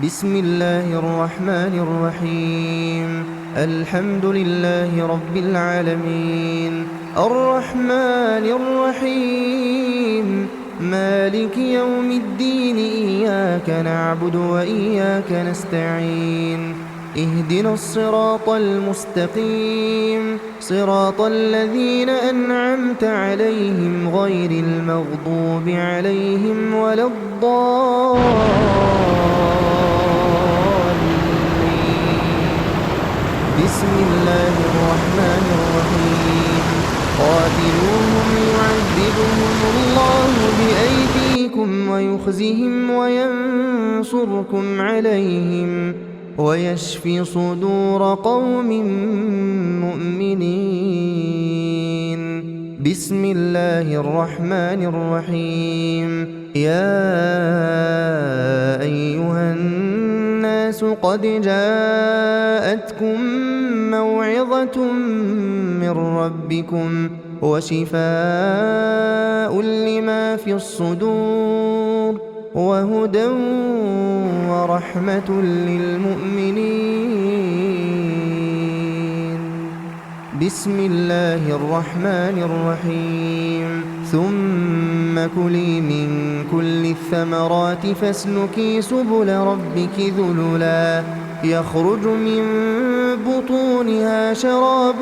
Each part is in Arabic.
بسم الله الرحمن الرحيم. الحمد لله رب العالمين، الرحمن الرحيم، مالك يوم الدين. إياك نعبد وإياك نستعين. اهدنا الصراط المستقيم، صراط الذين أنعمت عليهم غير المغضوب عليهم ولا بسم الله الرحمن الرحيم. قاتلوهم يعذبهم الله بأيديكم ويخزهم وينصركم عليهم ويشف صدور قوم مؤمنين. بسم الله الرحمن الرحيم. يا أيها الناس قد جاءتكم موعظة من ربكم وشفاء لما في الصدور وهدى ورحمة للمؤمنين. بسم الله الرحمن الرحيم. ثم كلي من كل الثمرات فاسلكي سبل ربك ذللا يخرج من بطونها شراب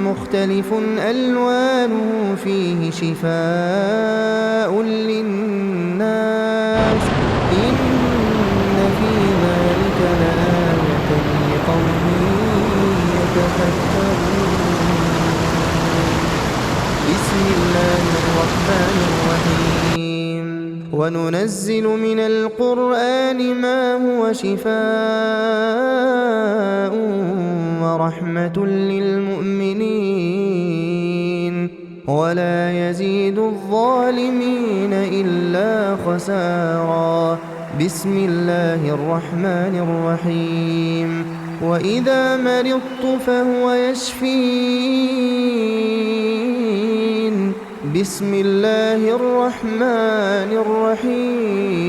مختلف ألوانه فيه شفاء للناس. إن في ذلك لآية لقوم يتفكرون. بسم الله الرحمن الرحيم. وننزل من القرآن ما هو شفاء ورحمة للمؤمنين ولا يزيد الظالمين إلا خسارا. بسم الله الرحمن الرحيم. وإذا مرضت فهو يشفين. بسم الله الرحمن الرحيم.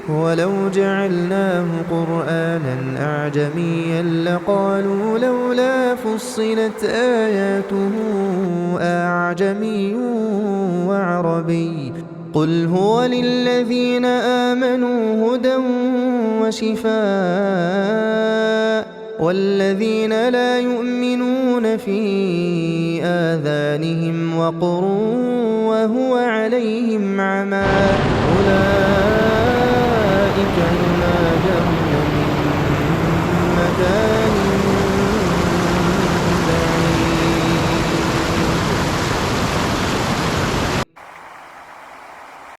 ولو جعلناه قرآنا أعجميا لقالوا لولا فصلت آياته أعجمي وعربي. قل هو للذين آمنوا هدى وشفاء والذين لا يؤمنون في آذانهم وقر وهو عليهم عمى أولئك